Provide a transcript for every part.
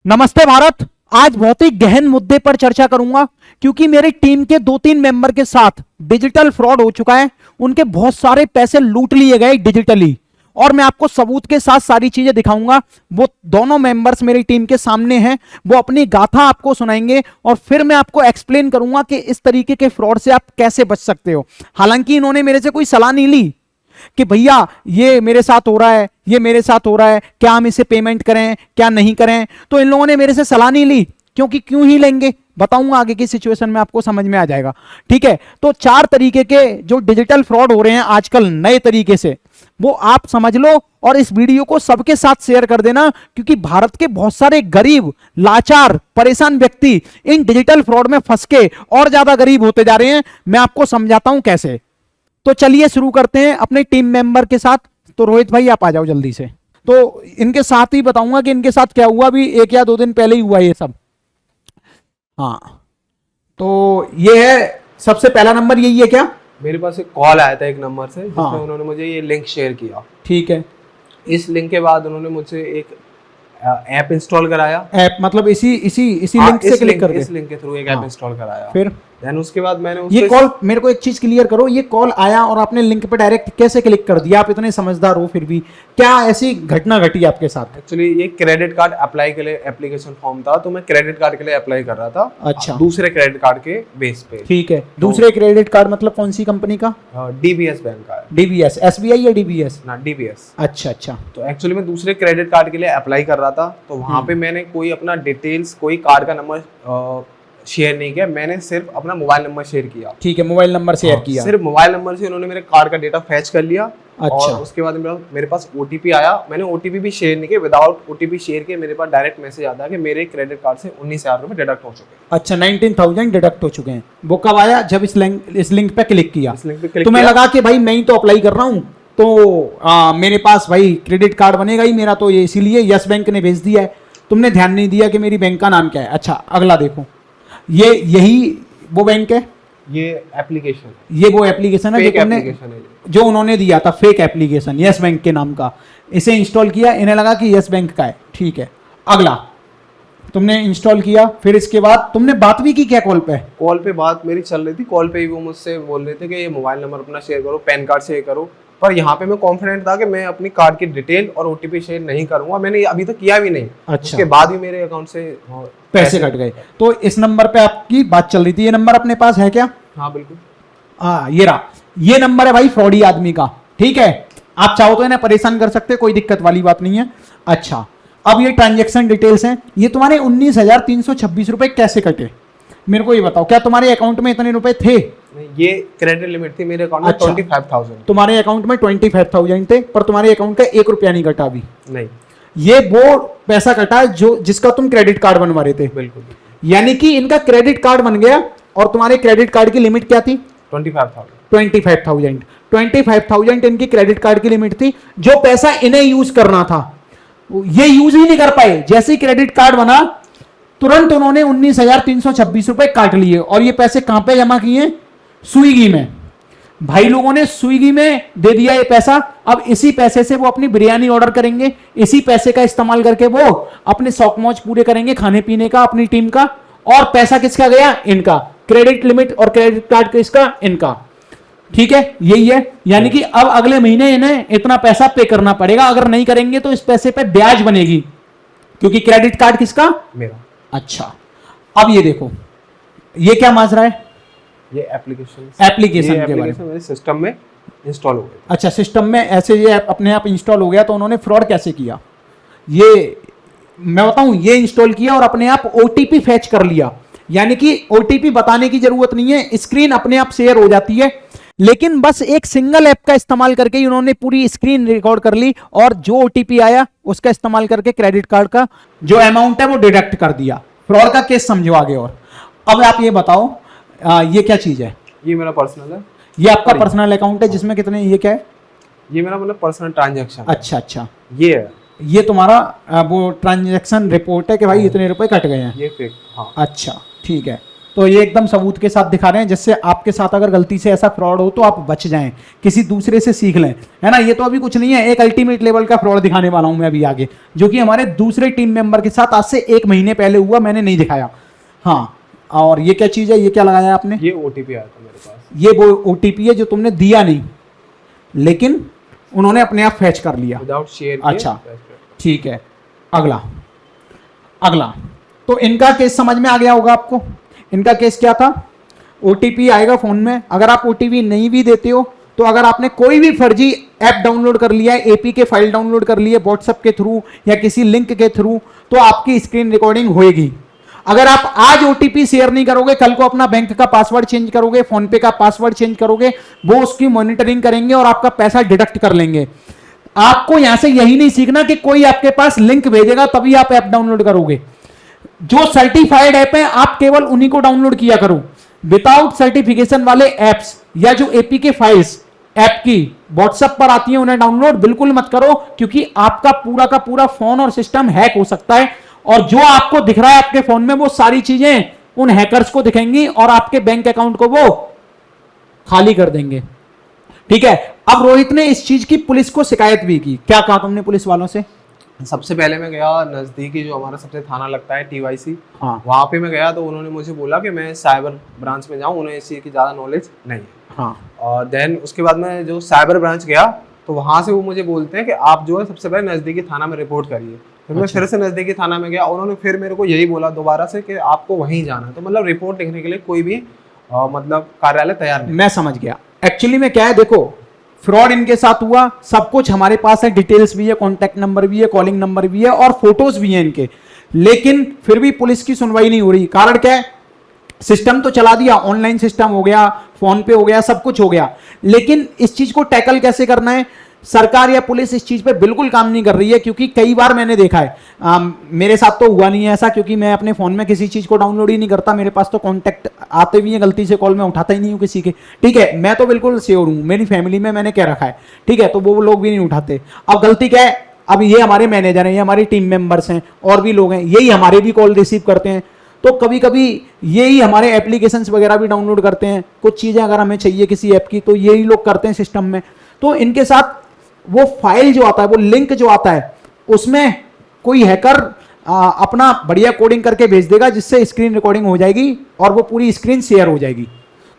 नमस्ते भारत। आज बहुत ही गहन मुद्दे पर चर्चा करूंगा क्योंकि मेरी टीम के 2-3 मेंबर के साथ डिजिटल फ्रॉड हो चुका है। उनके बहुत सारे पैसे लूट लिए गए डिजिटली और मैं आपको सबूत के साथ सारी चीजें दिखाऊंगा। वो दोनों मेंबर्स मेरी टीम के सामने हैं, वो अपनी गाथा आपको सुनाएंगे और फिर मैं आपको एक्सप्लेन करूंगा कि इस तरीके के फ्रॉड से आप कैसे बच सकते हो। हालांकि इन्होंने मेरे से कोई सलाह नहीं ली कि भैया ये मेरे साथ हो रहा है, ये मेरे साथ हो रहा है, क्या हम इसे पेमेंट करें क्या नहीं करें। तो इन लोगों ने मेरे से सलाह नहीं ली, क्योंकि क्यों ही लेंगे, बताऊंगा आगे की सिचुएशन में आपको समझ में आ जाएगा। ठीक है, तो 4 तरीके के जो डिजिटल फ्रॉड हो रहे हैं आजकल नए तरीके से, वो आप समझ लो और इस वीडियो को सबके साथ शेयर कर देना, क्योंकि भारत के बहुत सारे गरीब, लाचार, परेशान व्यक्ति इन डिजिटल फ्रॉड में फंस के और ज्यादा गरीब होते जा रहे हैं। मैं आपको समझाता हूं कैसे। तो चलिए शुरू करते हैं अपने टीम मेंबर के साथ। तो रोहित भाई आप आ जाओ जल्दी से। तो इनके साथ ही बताऊंगा कि इनके साथ क्या हुआ, अभी 1 या 2 दिन पहले ही हुआ ये सब। हाँ, तो ये है सबसे पहला नंबर, यही है क्या? मेरे पास एक कॉल आया था एक नंबर से जिसमें हाँ। उन्होंने मुझे ये लिंक शेयर किया। ठीक है। इस लिंक के बाद उन्होंने मुझसे एक ऐप इंस्टॉल कराया। ऐप मतलब इसी हाँ, लिंक से क्लिक करके? इस लिंक के थ्रू एक ऐप इंस्टॉल कराया। फिर देन उसके बाद मैंने ये कॉल, मेरे को एक चीज क्लियर करो, ये कॉल आया और आपने लिंक पे डायरेक्ट कैसे क्लिक कर दिया? आप इतने समझदार हो फिर भी क्या ऐसी घटना घटी आपके साथ? एक्चुअली ये क्रेडिट कार्ड अप्लाई के लिए एप्लीकेशन फॉर्म था, तो मैं क्रेडिट कार्ड के लिए अप्लाई कर रहा था। अच्छा। दूसरे क्रेडिट कार्ड के बेस पे। ठीक है, दूसरे क्रेडिट कार्ड मतलब कौन सी कंपनी का? डीबीएस बैंक का है। डीबीएस, एसबीआई या डीबीएस? ना, डीबीएस। अच्छा अच्छा। तो एक्चुअली मैं दूसरे क्रेडिट कार्ड के लिए अप्लाई कर रहा था, तो वहां पे मैंने कोई अपना डिटेल्स, कोई कार्ड का नंबर शेयर नहीं किया, मैंने सिर्फ अपना मोबाइल नंबर शेयर किया। ठीक है, मोबाइल नंबर शेयर किया। सिर्फ मोबाइल नंबर से उन्होंने मेरे कार्ड का डेटा फैच कर लिया। अच्छा। और उसके बाद मेरे पास ओटीपी आया, मैंने ओटीपी भी शेयर नहीं किया। विदाउट ओटीपी शेयर किए मेरे पास डायरेक्ट मैसेज आता है कि मेरे क्रेडिट कार्ड से 19,000 रुपए डिडक्ट हो चुके हैं। अच्छा, 19,000 डिडक्ट हो चुके हैं। वो कब आया? जब इस लिंक पे क्लिक किया। इस लिंक पे क्लिक तुम्हें किया। लगा कि भाई मैं ही तो अप्लाई कर रहा हूँ, तो मेरे पास भाई क्रेडिट कार्ड बनेगा ही मेरा, तो ये इसीलिए यस बैंक ने भेज दिया है। तुमने ध्यान नहीं दिया कि मेरी बैंक का नाम क्या है। अच्छा, अगला देखो, ये यही वो बैंक है, ये एप्लीकेशन, ये वो एप्लीकेशन है जो उन्होंने दिया था, फेक एप्लीकेशन यस बैंक के नाम का। इसे इंस्टॉल किया, इन्हें लगा कि यस बैंक का है। ठीक है, अगला तुमने इंस्टॉल किया, फिर इसके बाद तुमने बात भी की क्या कॉल पे? कॉल पे बात मेरी चल रही थी। कॉल पे ही वो मुझसे बोल रहे थे कि ये मोबाइल नंबर अपना शेयर करो, पैन कार्ड शेयर करो। पर यहाँ पे मैं कॉन्फिडेंट था कि मैं अपनी कार्ड की डिटेल और ओटीपी शेयर नहीं करूंगा। मैंने अभी तक किया भी नहीं। अच्छा। उसके बाद भी मेरे अकाउंट से पैसे कट गए। तो इस नंबर पे आपकी बात चल रही थी, ये नंबर अपने पास है क्या? हाँ बिल्कुल। हाँ, ये रहा, ये नंबर है भाई फ्रॉडी आदमी का। ठीक है, आप चाहो तो इन्हें परेशान कर सकते, कोई दिक्कत वाली बात नहीं है। अच्छा, अब ये ट्रांजैक्शन डिटेल्स हैं। ये तुम्हारे 19,326 रुपए कैसे कटे, मेरे को ये बताओ। क्या तुम्हारे अकाउंट में इतने रुपए थे? ये क्रेडिट लिमिट थी मेरे अकाउंट में। अच्छा। 25,000 तुम्हारे अकाउंट में 25,000 थे, पर तुम्हारे अकाउंट का 1 रुपया नहीं कटा अभी। नहीं, ये वो पैसा कटा जो जिसका तुम क्रेडिट कार्ड बनवा रहे थे। बिल्कुल। यानी कि इनका क्रेडिट कार्ड बन गया और तुम्हारे क्रेडिट कार्ड की लिमिट क्या थी? 25,000। 25,000 इनकी क्रेडिट कार्ड की लिमिट थी। जो पैसा इन्हें यूज करना था ये यूज ही नहीं कर पाए। जैसे ही क्रेडिट कार्ड बना तुरंत उन्होंने 19,326 रुपए काट लिए। और ये पैसे कहां पे जमा किए? स्विगी में। भाई लोगों ने स्विगी में दे दिया ये पैसा। अब इसी पैसे से वो अपनी बिरयानी ऑर्डर करेंगे, इसी पैसे का इस्तेमाल करके वो अपने शौक मौज पूरे करेंगे, खाने पीने का, अपनी टीम का। और पैसा किसका गया? इनका। क्रेडिट लिमिट और क्रेडिट कार्ड किसका? इनका। ठीक है, यही है। यानी कि अब अगले महीने इन्हें इतना पैसा पे करना पड़ेगा। अगर नहीं करेंगे तो इस पैसे पे ब्याज बनेगी, क्योंकि क्रेडिट कार्ड किसका? मेरा। अच्छा, अब ये देखो, ये क्या माजरा है? ये एप्लीकेशन के बारे में मेरे सिस्टम में इंस्टॉल हो गया। अच्छा, सिस्टम में ऐसे ये अपने आप इंस्टॉल हो गया। तो उन्होंने फ्रॉड कैसे किया ये मैं बताऊं। ये इंस्टॉल किया और अपने आप ओटीपी फैच कर लिया। यानी कि ओटीपी बताने की जरूरत नहीं है, स्क्रीन अपने आप शेयर हो जाती है। लेकिन बस एक सिंगल ऐप का इस्तेमाल करके ही उन्होंने पूरी स्क्रीन रिकॉर्ड कर ली और जो ओटीपी आया उसका इस्तेमाल करके क्रेडिट कार्ड का जो अमाउंट है वो डिडक्ट कर दिया। फ्रॉड का केस समझो आगे। और अब आप ये बताओ, ये क्या चीज है? ये मेरा पर्सनल है। ये आपका पर्सनल अकाउंट है जिसमें कितने, ये क्या है? ये मेरा मतलब पर्सनल ट्रांजैक्शन। अच्छा अच्छा, ये है, ये तुम्हारा वो ट्रांजैक्शन रिपोर्ट है कि भाई इतने रुपए कट गए हैं। ये फेक। हाँ। अच्छा ठीक है, तो ये एकदम सबूत के साथ दिखा रहे हैं, जिससे आपके साथ अगर गलती से ऐसा फ्रॉड हो तो आप बच जाएं, किसी दूसरे से सीख लें, है ना। ये तो अभी कुछ नहीं है, एक अल्टीमेट लेवल का फ्रॉड दिखाने वाला हूं मैं अभी आगे, जो कि हमारे दूसरे टीम मेंबर के साथ आज से 1 महीने पहले हुआ, मैंने नहीं दिखाया। हाँ, और ये क्या चीज़ है, ये क्या लगाया आपने? ये OTP आया था मेरे पास। ये वो OTP है जो तुमने दिया नहीं, लेकिन उन्होंने अपने आप फैच कर लिया विदाउट शेयर। अच्छा, ठीक है। अगला तो इनका केस समझ में आ गया होगा आपको। इनका केस क्या था, OTP आएगा फोन में, अगर आप OTP नहीं भी देते हो तो अगर आपने कोई भी फर्जी ऐप डाउनलोड कर लिया है, APK फाइल डाउनलोड कर ली है व्हाट्सएप के थ्रू या किसी लिंक के थ्रू, तो आपकी स्क्रीन रिकॉर्डिंग होएगी। अगर आप आज OTP शेयर नहीं करोगे, कल को अपना बैंक का पासवर्ड चेंज करोगे, फोन पे का पासवर्ड चेंज करोगे, वो उसकी मॉनिटरिंग करेंगे और आपका पैसा डिडक्ट कर लेंगे। आपको यहां से यही नहीं सीखना कि कोई आपके पास लिंक भेजेगा तभी आप ऐप डाउनलोड करोगे। जो सर्टिफाइड ऐप है आप केवल उन्हीं को डाउनलोड किया करो। विदाउट सर्टिफिकेशन वाले एप्स या जो APK फाइल्स ऐप की व्हाट्सएप पर आती है उन्हें डाउनलोड बिल्कुल मत करो, क्योंकि आपका पूरा का पूरा फोन और सिस्टम हैक हो सकता है, और जो आपको दिख रहा है आपके फोन में वो सारी चीजें उन हैकर्स को दिखेंगी और आपके बैंक अकाउंट को वो खाली कर देंगे। ठीक है, अब रोहित ने इस चीज की पुलिस को शिकायत भी की। क्या कहा तुमने पुलिस वालों से? सबसे पहले मैं गया नज़दीकी जो हमारा सबसे थाना लगता है TYC, हाँ, वहाँ पे मैं गया तो उन्होंने मुझे बोला कि मैं साइबर ब्रांच में जाऊँ, उन्हें इस चीज़ की ज़्यादा नॉलेज नहीं है। हाँ, और देन उसके बाद मैं जो साइबर ब्रांच गया तो वहाँ से वो मुझे बोलते हैं कि आप जो है सबसे पहले नज़दीकी थाना में रिपोर्ट करिए। फिर मैं फिर से नज़दीकी थाना में गया, उन्होंने फिर मेरे को यही बोला दोबारा से कि आपको वहीं जाना है। तो मतलब रिपोर्ट लिखने के लिए कोई भी मतलब कार्यालय तैयार नहीं। मैं समझ गया। एक्चुअली में क्या है, देखो फ्रॉड इनके साथ हुआ, सब कुछ हमारे पास है, डिटेल्स भी है, कॉन्टैक्ट नंबर भी है, कॉलिंग नंबर भी है और फोटोज भी हैं इनके, लेकिन फिर भी पुलिस की सुनवाई नहीं हो रही। कारण क्या है, सिस्टम तो चला दिया, ऑनलाइन सिस्टम हो गया, फोन पे हो गया, सब कुछ हो गया, लेकिन इस चीज को टैकल कैसे करना है, सरकार या पुलिस इस चीज पे बिल्कुल काम नहीं कर रही है। क्योंकि कई बार मैंने देखा है, मेरे साथ तो हुआ नहीं है ऐसा, क्योंकि मैं अपने फोन में किसी चीज को डाउनलोड ही नहीं करता, मेरे पास तो कॉन्टैक्ट आते भी हैं, गलती से कॉल में उठाता ही नहीं हूँ किसी के। ठीक है, मैं तो बिल्कुल श्योर हूँ, मेरी फैमिली में मैंने क्या रखा है, ठीक है, तो वो लोग भी नहीं उठाते। अब गलती क्या है, अब ये हमारे मैनेजर हैं, ये हमारी टीम मेंबर्स हैं, और भी लोग हैं, यही हमारे भी कॉल रिसीव करते हैं, तो कभी कभी यही हमारे एप्लीकेशंस वगैरह भी डाउनलोड करते हैं, कुछ चीज़ें अगर हमें चाहिए किसी ऐप की तो यही लोग करते हैं सिस्टम में। तो इनके साथ वो फाइल जो आता है, वो लिंक जो आता है, उसमें कोई हैकर अपना बढ़िया कोडिंग करके भेज देगा, जिससे स्क्रीन रिकॉर्डिंग हो जाएगी और वो पूरी स्क्रीन शेयर हो जाएगी।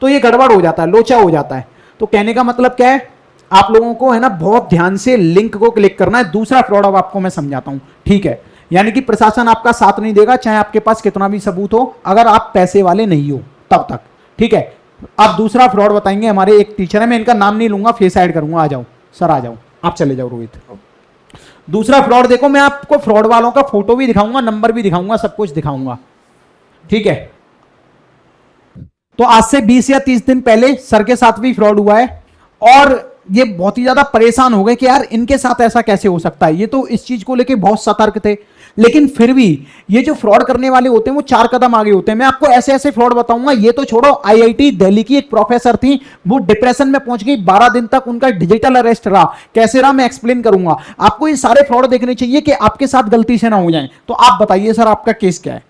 तो ये गड़बड़ हो जाता है, लोचा हो जाता है। तो कहने का मतलब क्या है, आप लोगों को है ना बहुत ध्यान से लिंक को क्लिक करना है। दूसरा फ्रॉड अब आपको मैं समझाता हूं, ठीक है, यानी कि प्रशासन आपका साथ नहीं देगा, चाहे आपके पास कितना भी सबूत हो, अगर आप पैसे वाले नहीं हो तब तक। ठीक है, अब दूसरा फ्रॉड बताएंगे हमारे एक टीचर है, मैं इनका नाम नहीं लूंगा, फेस ऐड करूंगा। आ जाओ सर, आ जाओ, आप चले जाओ रोहित। दूसरा फ्रॉड देखो, मैं आपको फ्रॉड वालों का फोटो भी दिखाऊंगा, नंबर भी दिखाऊंगा, सब कुछ दिखाऊंगा। ठीक है, तो आज से 20 या 30 दिन पहले सर के साथ भी फ्रॉड हुआ है, और ये बहुत ही ज्यादा परेशान हो गए कि यार इनके साथ ऐसा कैसे हो सकता है। ये तो इस चीज को लेके बहुत सतर्क थे, लेकिन फिर भी ये जो फ्रॉड करने वाले होते हैं वो 4 कदम आगे होते हैं। मैं आपको ऐसे ऐसे फ्रॉड बताऊंगा। ये तो छोड़ो, IIT दिल्ली की एक प्रोफेसर थी, वो डिप्रेशन में पहुंच गई, 12 दिन तक उनका डिजिटल अरेस्ट रहा। कैसे रहा मैं एक्सप्लेन करूंगा आपको। ये सारे फ्रॉड देखने चाहिए कि आपके साथ गलती से ना हो जाए। तो आप बताइए सर, आपका केस क्या है?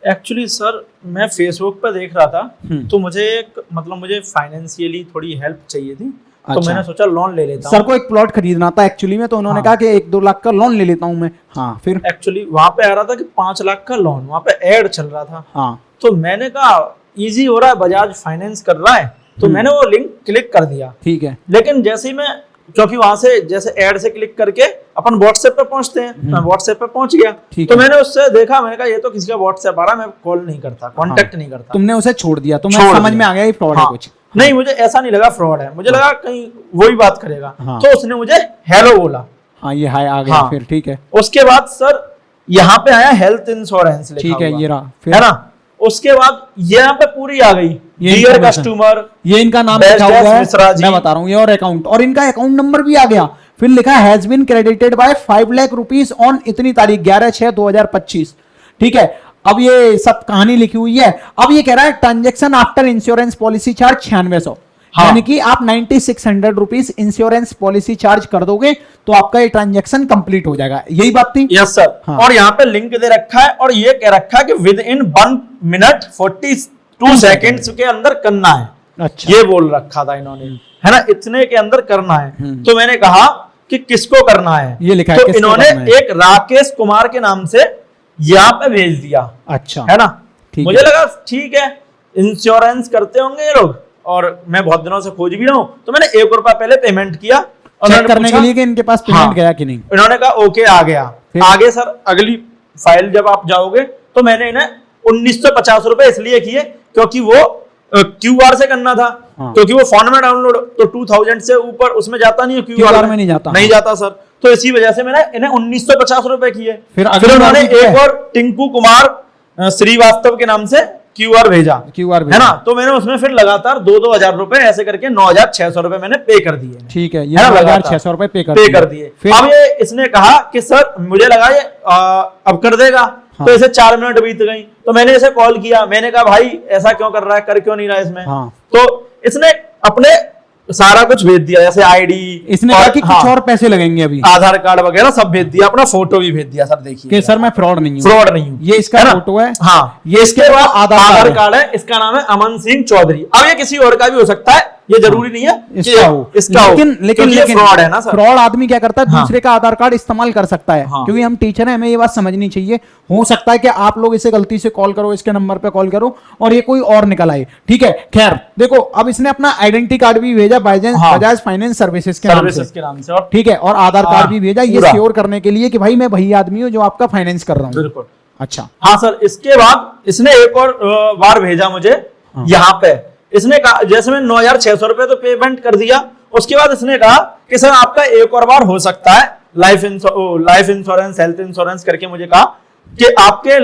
एक्चुअली सर, मैं फेसबुक पर देख रहा था, तो मुझे फाइनेंशियली थोड़ी हेल्प चाहिए थी। तो अच्छा। मैंने सोचा लोन ले लेता हूं। सर को एक प्लॉट खरीदना था एक्चुअली में, तो उन्होंने कहा कि 1-2 लाख का लोन ले लेता हूं मैं। हाँ, फिर एक्चुअली वहां पे आ रहा था कि 5 लाख का लोन, वहां पे ऐड चल रहा था। हाँ, तो मैंने कहा इजी हो रहा है, बजाज फाइनेंस कर रहा है, तो मैंने वो लिंक क्लिक कर दिया। ठीक है, लेकिन जैसे ही मैं, क्योंकि वहां से जैसे ऐड से क्लिक करके अपन व्हाट्सएप पे पहुंचते हैं, मैं व्हाट्सएप पे पहुंच गया। तो मैंने उससे देखा, मैंने कहा ये तो किसी का व्हाट्सएप आ रहा है, मैं कॉल नहीं करता, कांटेक्ट नहीं करता। तुमने उसे छोड़ दिया, तो मैं समझ में आ गया ये फ्रॉड है कुछ। नहीं, मुझे ऐसा नहीं लगा फ्रॉड है, मुझे लगा कहीं वही बात करेगा। तो उसने मुझे हेलो बोला। हाँ, ये हाय आ गया। फिर ठीक है, उसके बाद सर यहाँ पे आया हेल्थ इंश्योरेंस लिखा ठीक है, हुआ, ये रहा, फिर है ना। उसके बाद यहाँ पे पूरी आ गई, डियर कस्टमर, ये इनका नाम लिखा हुआ है, मैं बता रहा हूँ, ये और अकाउंट, और इनका अकाउंट नंबर भी आ गया। फिर लिखा has been credited by 5 lakh rupees on इतनी तारीख 11/6/2025। ठीक है, अब ये सब कहानी लिखी हुई है। अब ये कह रहा है transaction after insurance policy charge 9600, यानी कि आप 9600 रुपीज इंश्योरेंस पॉलिसी चार्ज कर दोगे तो आपका ये ट्रांजेक्शन कंप्लीट हो जाएगा। यही बात थी? Yes sir. और यहाँ पे लिंक दे रखा है और ये कह रखा है कि विद इन 1 मिनट 2 सेकंड्स के अंदर करना है, अच्छा ये बोल रखा था इन्होंने, है ना, इतने के अंदर करना है। तो मैंने कहा कि किसको करना है, ये लिखा है, तो किसको इन्होंने करना है? एक राकेश कुमार के नाम से यहाँ पे भेज दिया, अच्छा है ना। ठीक मुझे है। लगा ठीक है, इंश्योरेंस करते होंगे ये लोग, और मैं बहुत दिनों से खोज भी रहा हूँ, तो मैंने 1 रुपया पहले पेमेंट किया और चेक मैंने करने के पूछा- लिए कि इनके पास पेमेंट हाँ। गया कि नहीं। इन्होंने कहा ओके आ गया। फिर? आगे सर अगली फाइल जब आप जाओगे तो मैंने इन्हें 1950 रुपए इसलिए किए क्योंकि वो क्यूआर से करना था, हाँ। क्योंकि वो फोन में डाउनलोड तो 2000 से ऊपर उसमें जाता नहीं है, QR में नहीं जाता, नहीं हाँ। जाता सर। तो इसी वजह से मैंने इन्हें 1950 रुपए किए। फिर अगली उन्होंने बार भी एक किया? और टिंकू कुमार श्रीवास्तव के नाम से क्यूआर भेजा, QR है भेजा। ना। तो मैंने उसमें फिर लगातार 2-2 हजार रुपए ऐसे करके 9,600 रुपए मैंने पे कर दिए। ठीक है, ये है ना, 9,600 रुपए पे कर दिए। फिर अब ये इसने कहा कि सर मुझे लगा ये अब कर देगा, हाँ। तो इसे 4 मिनट बीत गई, तो मैंने इसे कॉल किया, मैंने कहा भाई ऐसा क्यों कर रहा है, कर क्यों नहीं रहा है इसमें। हाँ। तो इसने अपने सारा कुछ भेज दिया, जैसे आईडी, इसने कहा कि कुछ और पैसे लगेंगे अभी, आधार कार्ड वगैरह सब भेज दिया, अपना फोटो भी भेज दिया। सर देखिए कि सर मैं फ्रॉड नहीं हूँ, फ्रॉड नहीं हूँ, ये इसका है ना? फोटो है, हाँ, ये इसके बाद आधार आधार कार्ड कार्ड है, इसका नाम है अमन सिंह चौधरी। अब ये किसी और का भी हो सकता है, ये जरूरी नहीं है कि इसका हो, इसका हो, क्योंकि ये फ्रॉड है ना सर। फ्रॉड आदमी क्या करता है, हाँ। दूसरे का आधार कार्ड इस्तेमाल कर सकता है, हाँ। क्योंकि हम टीचर हैं, हमें ये बात समझनी चाहिए। हो सकता है कि आप लोग इसे गलती से कॉल करो, इसके नंबर पे कॉल करो और ये कोई और निकल आए, ठीक है। खैर देखो, अब इसने अपना आइडेंटिटी कार्ड भी भेजा हाँ। बजाज फाइनेंस सर्विसेज के नाम सर्विसेज से, के नाम से, और ठीक है, और आधार हाँ, कार्ड भी भेजा, ये पूरा। श्योर करने के लिए कि भाई मैं वही आदमी हूँ जो आपका फाइनेंस कर रहा हूँ। बिल्कुल। अच्छा, हाँ सर, इसके बाद इसने एक और बार भेजा मुझे हाँ। यहाँ पे। इसने कहा, जैसे मैं 9,600 रुपए तो पेमेंट कर दिया, उसके बाद इसने कहा कि सर आपका एक और बार हो सकता है लाइफ इंश्योरेंस, हेल्थ इंश्योरेंस करके मुझे कहा कि आपके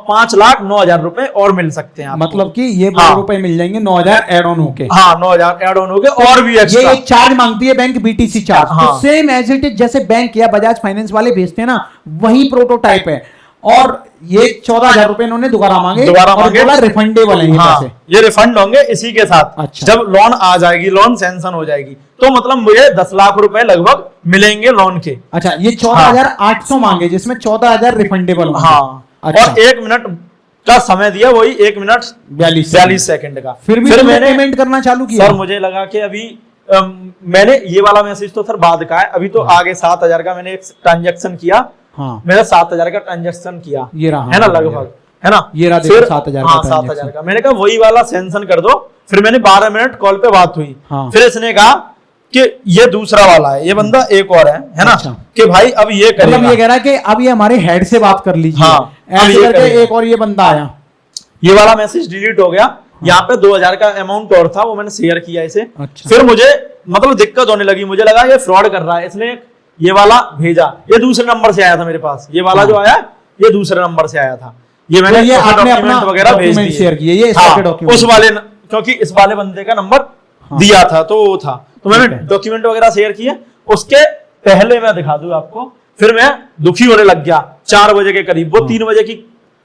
5,09,000 रुपए और मिल सकते हैं आपको। मतलब कि ये हाँ। रुपए मिल जाएंगे 9,000 एड ऑन होके। हाँ, 9,000 ऐड ऑन हो गए और भी ये एक्स्ट्रा। एक चार्ज मांगती है बैंक, बीटीसी चार्ज, हाँ। तो सेम एज इट इज जैसे बैंक या बजाज फाइनेंस वाले भेजते हैं ना, वही प्रोटोटाइप है। और ये 14,000 रुपए इन्होंने दोबारा मांगे, और बोला रिफंडेबल है ये हाँ, पैसे। ये रिफंड होंगे इसी के साथ। अच्छा। जब लोन आ जाएगी, लोन सैंक्शन हो जाएगी, तो मतलब मुझे 10 लाख रुपए लगभग मिलेंगे लोन के। अच्छा, ये 14,800 मांगे, जिसमें 14,000 रिफंडेबल। हाँ, अच्छा। और 1 मिनट का समय दिया, वही 1 मिनट 42 सेकंड का। फिर भी मैंने पेमेंट करना चालू किया। सर मुझे लगा कि अभी मैंने ये वाला मैसेज तो सर बाद का है, अभी तो आगे 7,000 का मैंने एक ट्रांजेक्शन किया। हाँ, मैंने 7,000 का ट्रांजेक्शन किया, ये रहा, है ना, हाँ, लगभग, है ना। ये रहा, देखो, फिर 7,000 का हाँ, transaction। 7,000 का। मैंने कहा वही वाला सैंक्शन कर दो। फिर मैंने 12 मिनट कॉल पे बात हुई। हाँ। फिर इसने कहा कि ये दूसरा वाला है, ये बंदा एक और है ना, अच्छा। कि भाई अब ये मतलब करेगा। ये कह रहा है कि अब ये हमारे हेड से बात कर लीजिए। हाँ, अब ऐसे ये करके करेगा। एक और ये बंदा आया। ये वाला मैसेज डिलीट हो गया। यहाँ पे 2,000 का अमाउंट और था, वो मैंने शेयर किया इसे। अच्छा। फिर मुझे मतलब दिक्कत होने लगी, मुझे लगा ये फ्रॉड कर रहा है, इसने ये वाला भेजा। ये दूसरे नंबर से आया था मेरे पास, ये वाला हाँ। जो आया ये दूसरे नंबर से आया था। ये मैंने तो ये आपने डॉक्यूमेंट अपना वगैरह भेज डॉक्यूमेंट दिए। शेयर किए, ये इसके हाँ, डॉक्यूमेंट। उस वाले क्योंकि इस वाले बंदे का नंबर हाँ। दिया था, तो वो था, तो मैंने ठीक है। डॉक्यूमेंट वगैरह शेयर किए। उसके पहले मैं दिखा दूं आपको, फिर मैं दुखी होने लग गया 4 बजे के करीब। वो 3 बजे की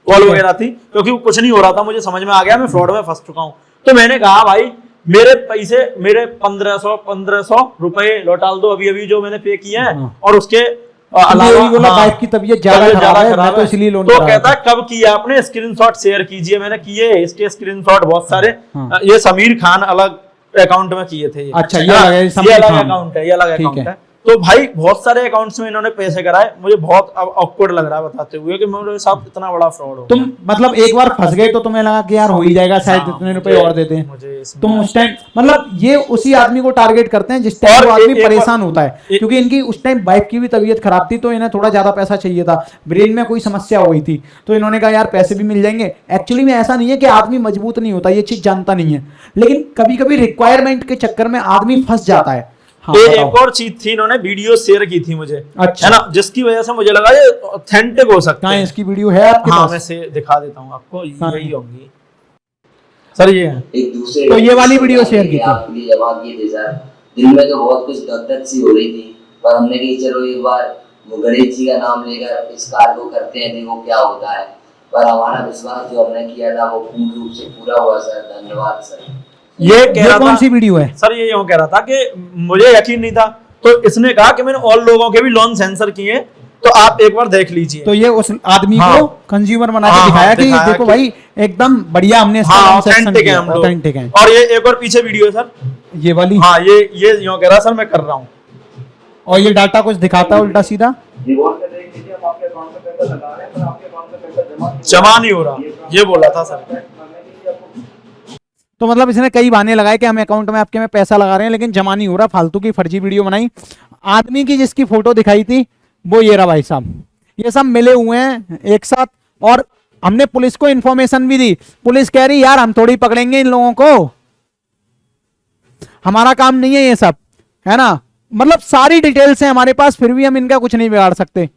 कॉल वगैरह थी, क्योंकि वो कुछ नहीं हो रहा था, मुझे समझ में आ गया मैं फ्रॉड में फंस चुका हूं। तो मैंने कहा भाई मेरे पैसे, मेरे 1500 रुपए लौटा दो अभी अभी जो मैंने पे किए हैं, हाँ। और उसके अलावा बोला हाँ, वाइफ की तबीयत ज्यादा खराब है, मैं तो इसलिए लोन तो करा रहा कहता कब किया आपने, स्क्रीनशॉट शेयर कीजिए। मैंने किए इसके स्क्रीनशॉट बहुत सारे। हाँ। ये समीर खान अलग अकाउंट में किए थे। अच्छा, ये हाँ, अलग है, ये समीर अलग खान। अकाउंट है, ये अलग ठीक अकाउंट है। है। तो भाई बहुत सारे अकाउंट्स में इन्होंने पैसे कराए। मुझे बहुत अब ऑकवर्ड लग रहा है बताते हुए कि मेरे साथ इतना बड़ा फ्रॉड हो तुम मतलब एक बार फंस गए तो तुम्हें लगा कि यार हो ही जाएगा, शायद हाँ, इतने रुपए और देते हैं। मुझे इसमें तुम उस टाइम मतलब ये उसी आदमी को टारगेट करते हैं जिस टाइम और वो आदमी एक- परेशान होता है, एक- क्योंकि इनकी उस टाइम वाइफ की भी तबीयत खराब थी, तो इन्हें थोड़ा ज्यादा पैसा चाहिए था, ब्रेन में कोई समस्या हो गई थी, तो इन्होंने कहा यार पैसे भी मिल जाएंगे। एक्चुअली में ऐसा नहीं है कि आदमी मजबूत नहीं होता, ये चीज जानता नहीं है, लेकिन कभी कभी रिक्वायरमेंट के चक्कर में आदमी फंस जाता है। हाँ, ये बताओ। एक और चीज थी, इन्होंने वीडियो शेयर की थी मुझे, अच्छा। है ना, जिसकी वजह से मुझे लगा ये ऑथेंटिक हो सकता कहाँ है है। इसकी वीडियो है आपके हाँ, पास? मैं से दिखा देता हूँ आपको, हाँ। यही होंगी सर, ये है। एक दूसरे तो ये वाली वीडियो शेयर की थी। आपके लिए जमा किए थे सर। दिल में तो बहुत कुछ दर्द सी हो रही थी, पर हमने कही चलो एक बार वो गणेश जी का नाम लेकर इस कार्य को करते हैं, देखो क्या होता है। पर हमारा विश्वास जो हमने किया था वो पूर्ण रूप से पूरा हुआ सर। धन्यवाद सर। ये कह रहा कौन था सी वीडियो है? सर, ये यूं कह रहा था कि मुझे यकीन नहीं था, तो इसने कहा कि मैंने और लोगों के भी लोन सेंसर किए, तो आप एक बार देख लीजिए। तो ये उस आदमी हाँ। को कंज्यूमर बना के हाँ, दिखाया कि दिखाया देखो कि- भाई एकदम बढ़िया हमने इसका हाँ, नाम सेक्शन ऑथेंटिक है किया, हम लोग। ऑथेंटिक है। और ये एक और पीछे वीडियो है सर, ये वाली, हाँ ये यूं कह रहा सर मैं कर रहा हूँ। और ये डाटा कुछ दिखाता है उल्टा सीधा। जमा नहीं हो रहा, ये बोला था सर। तो मतलब इसने कई बहाने लगाए कि हम अकाउंट में आपके में पैसा लगा रहे हैं लेकिन जमा नहीं हो रहा, फालतू की फर्जी वीडियो बनाई। आदमी की जिसकी फोटो दिखाई थी वो ये रहा भाई साहब, ये सब मिले हुए हैं एक साथ। और हमने पुलिस को इंफॉर्मेशन भी दी, पुलिस कह रही यार हम थोड़ी पकड़ेंगे इन लोगों को, हमारा काम नहीं है ये सब, है ना। मतलब सारी डिटेल्स हैं हमारे पास, फिर भी हम इनका कुछ नहीं बिगाड़ सकते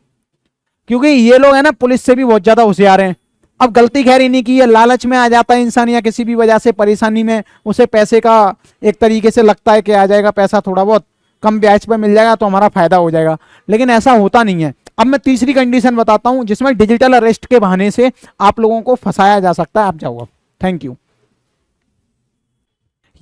क्योंकि ये लोग है ना पुलिस से भी बहुत ज्यादा होशियार हैं। अब गलती खैर इन्हीं की है, लालच में आ जाता है इंसान या किसी भी वजह से परेशानी में उसे पैसे का एक तरीके से लगता है कि आ जाएगा पैसा, थोड़ा बहुत कम ब्याज पे मिल जाएगा तो हमारा फायदा हो जाएगा, लेकिन ऐसा होता नहीं है। अब मैं तीसरी कंडीशन बताता हूं जिसमें डिजिटल अरेस्ट के बहाने से आप लोगों को फंसाया जा सकता है। आप जाओ अब, थैंक यू।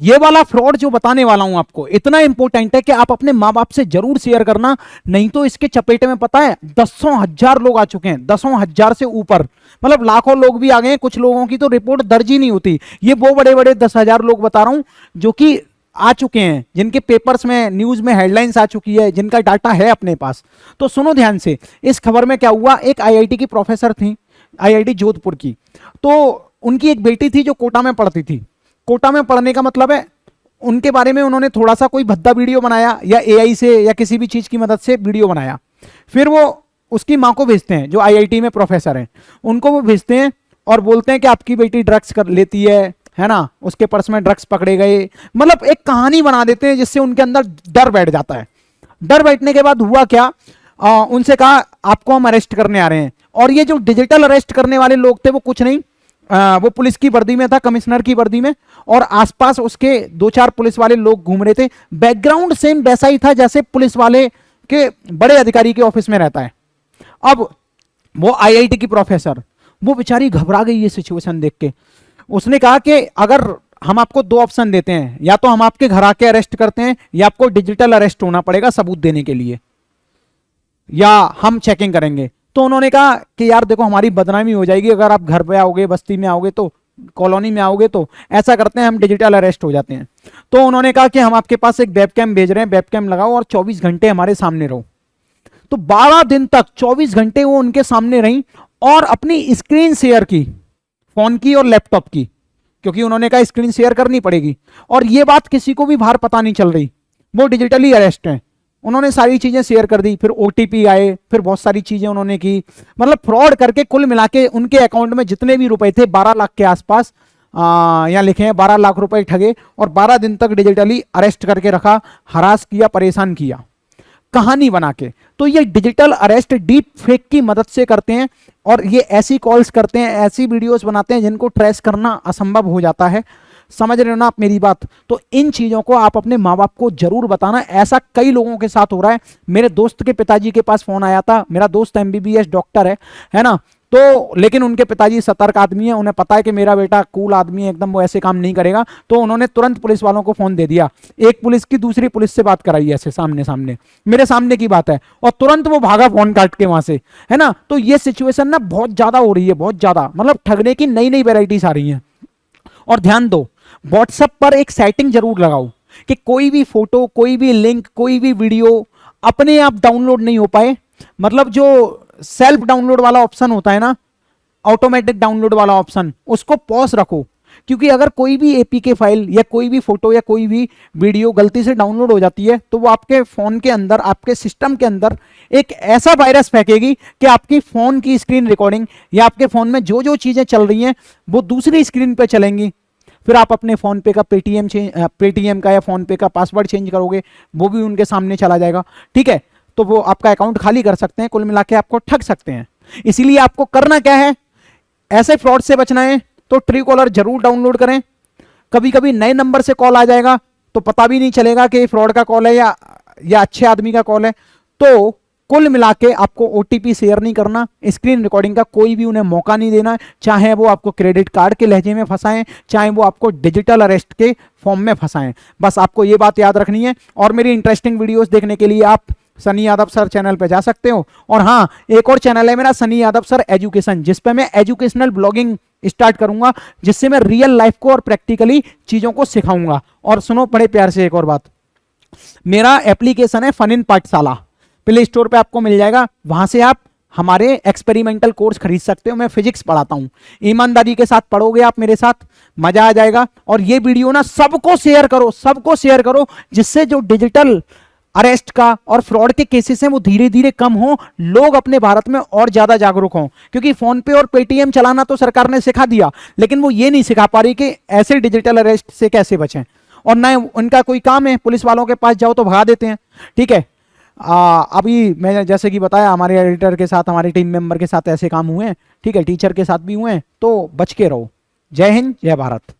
ये वाला फ्रॉड जो बताने वाला हूं आपको इतना इंपॉर्टेंट है कि आप अपने मां बाप से जरूर शेयर करना, नहीं तो इसके चपेटे में पता है दसों हजार लोग आ चुके हैं, दसों हजार से ऊपर, मतलब लाखों लोग भी आ गए हैं। कुछ लोगों की तो रिपोर्ट दर्ज ही नहीं होती। ये वो बड़े बड़े 10,000 लोग बता रहा हूं जो कि आ चुके हैं, जिनके पेपर्स में न्यूज में हेडलाइंस आ चुकी है, जिनका डाटा है अपने पास। तो सुनो ध्यान से, इस खबर में क्या हुआ, एक आईआईटी की प्रोफेसर थी, आईआईटी जोधपुर की, तो उनकी एक बेटी थी जो कोटा में पढ़ती थी। कोटा में पढ़ने का मतलब है उनके बारे में उन्होंने थोड़ा सा कोई भद्दा वीडियो बनाया या एआई से या किसी भी चीज की मदद से वीडियो बनाया, फिर वो उसकी माँ को भेजते हैं जो आईआईटी में प्रोफेसर हैं, उनको वो भेजते हैं और बोलते हैं कि आपकी बेटी ड्रग्स कर लेती है ना, उसके पर्स में ड्रग्स पकड़े गए, मतलब एक कहानी बना देते हैं जिससे उनके अंदर डर बैठ जाता है। डर बैठने के बाद हुआ क्या, उनसे कहा आपको हम अरेस्ट करने आ रहे हैं। और ये जो डिजिटल अरेस्ट करने वाले लोग थे वो कुछ नहीं, वो पुलिस की वर्दी में था, कमिश्नर की वर्दी में, और आसपास उसके 2-4 पुलिस वाले लोग घूम रहे थे। बैकग्राउंड सेम वैसा ही था जैसे पुलिस वाले के बड़े अधिकारी के ऑफिस में रहता है। अब वो आईआईटी की प्रोफेसर, वो बेचारी घबरा गई ये सिचुएशन देख के। उसने कहा कि अगर हम आपको 2 ऑप्शन देते हैं, या तो हम आपके घर आके अरेस्ट करते हैं या आपको डिजिटल अरेस्ट होना पड़ेगा सबूत देने के लिए, या हम चेकिंग करेंगे। तो उन्होंने कहा कि यार देखो हमारी बदनामी हो जाएगी अगर आप घर पे आओगे, बस्ती में आओगे, तो कॉलोनी में आओगे, तो ऐसा करते हैं हम डिजिटल अरेस्ट हो जाते हैं। तो उन्होंने कहा कि हम आपके पास एक वेबकैम भेज रहे हैं, वेबकैम लगाओ और 24 घंटे हमारे सामने रहो। तो 12 दिन तक 24 घंटे वो उनके सामने रही और अपनी स्क्रीन शेयर की, फोन की और लैपटॉप की, क्योंकि उन्होंने कहा स्क्रीन शेयर करनी पड़ेगी। और ये बात किसी को भी बाहर पता नहीं चल रही, वो डिजिटली अरेस्ट हैं। उन्होंने सारी चीजें शेयर कर दी, फिर ओटीपी आए, फिर बहुत सारी चीजें उन्होंने की, मतलब फ्रॉड करके कुल मिला के उनके अकाउंट में जितने भी रुपए थे 12 लाख के आसपास, यहाँ लिखे हैं 12 लाख रुपए ठगे, और 12 दिन तक डिजिटली अरेस्ट करके रखा, हरास किया, परेशान किया, कहानी बना के। तो ये डिजिटल अरेस्ट डीप फेक की मदद से करते हैं, और ये ऐसी कॉल्स करते हैं, ऐसी वीडियोस बनाते हैं जिनको ट्रेस करना असंभव हो जाता है। समझ रहे हो ना आप मेरी बात। तो इन चीजों को आप अपने माँ बाप को जरूर बताना। ऐसा कई लोगों के साथ हो रहा है। मेरे दोस्त के पिताजी के पास फोन आया था, मेरा दोस्त एमबीबीएस डॉक्टर है ना, तो लेकिन उनके पिताजी सतर्क आदमी है, उन्हें पता है कि मेरा बेटा कूल आदमी है एकदम, वो ऐसे काम नहीं करेगा। तो उन्होंने तुरंत पुलिस वालों को फोन दे दिया, एक पुलिस की दूसरी पुलिस से बात कराई, ऐसे सामने सामने, मेरे सामने की बात है, और तुरंत वो भागा फोन काट के वहां से, है ना। तो ये सिचुएशन ना बहुत ज्यादा हो रही है, बहुत ज्यादा, मतलब ठगने की नई नई वेराइटीज आ रही हैं। और ध्यान दो, व्हाट्सएप पर एक सेटिंग जरूर लगाओ कि कोई भी फोटो, कोई भी लिंक, कोई भी वीडियो अपने आप डाउनलोड नहीं हो पाए। मतलब जो सेल्फ डाउनलोड वाला ऑप्शन होता है ना, ऑटोमेटिक डाउनलोड वाला ऑप्शन, उसको पॉज रखो, क्योंकि अगर कोई भी एपीके फाइल या कोई भी फोटो या कोई भी वीडियो गलती से डाउनलोड हो जाती है तो वो आपके फोन के अंदर, आपके सिस्टम के अंदर एक ऐसा वायरस फेंकेगी कि आपकी फोन की स्क्रीन रिकॉर्डिंग या आपके फोन में जो जो चीजें चल रही हैं वो दूसरी स्क्रीन पे चलेंगी। फिर आप अपने फोन पे का पेटीएम का या फोन पे का पासवर्ड चेंज करोगे, वो भी उनके सामने चला जाएगा। ठीक है, तो वो आपका अकाउंट खाली कर सकते हैं, कुल मिला के आपको ठग सकते हैं। इसीलिए आपको करना क्या है, ऐसे फ्रॉड से बचना है तो ट्रूकॉलर जरूर डाउनलोड करें। कभी कभी नए नंबर से कॉल आ जाएगा तो पता भी नहीं चलेगा कि फ्रॉड का कॉल है या अच्छे आदमी का कॉल है। तो कुल मिला के आपको ओटीपी शेयर नहीं करना, स्क्रीन रिकॉर्डिंग का कोई भी उन्हें मौका नहीं देना, चाहे वो आपको क्रेडिट कार्ड के लहजे में फंसाएं, चाहे वो आपको डिजिटल अरेस्ट के फॉर्म में फंसाएं। बस आपको ये बात याद रखनी है। और मेरी इंटरेस्टिंग वीडियोस देखने के लिए आप सनी यादव सर चैनल पे जा सकते हो। और हाँ, एक और चैनल है मेरा सनी यादव सर एजुकेशन, जिस पे मैं एजुकेशनल ब्लॉगिंग स्टार्ट करूंगा, जिससे मैं रियल लाइफ को और प्रैक्टिकली चीजों को सिखाऊंगा। और सुनो बड़े प्यार से एक और बात, मेरा एप्लीकेशन है फन इन पाठशाला, प्ले स्टोर पे आपको मिल जाएगा, वहां से आप हमारे एक्सपेरिमेंटल कोर्स खरीद सकते हो। मैं फिजिक्स पढ़ाता हूं, ईमानदारी के साथ पढ़ोगे आप मेरे साथ, मजा आ जाएगा। और ये वीडियो ना सबको शेयर करो, सबको शेयर करो, जिससे जो डिजिटल अरेस्ट का और फ्रॉड के केसेस हैं वो धीरे धीरे कम हो, लोग अपने भारत में और ज्यादा जागरूक हों। क्योंकि फोन पे और पेटीएम चलाना तो सरकार ने सिखा दिया, लेकिन वो ये नहीं सिखा पा रही कि ऐसे डिजिटल अरेस्ट से कैसे बचें। और ना उनका कोई काम है, पुलिस वालों के पास जाओ तो भगा देते हैं। ठीक है, अभी मैं जैसे कि बताया, हमारे एडिटर के साथ, हमारे टीम मेंबर के साथ ऐसे काम हुए हैं। ठीक है, टीचर के साथ भी हुए हैं, तो बच के रहो। जय हिंद, जय भारत।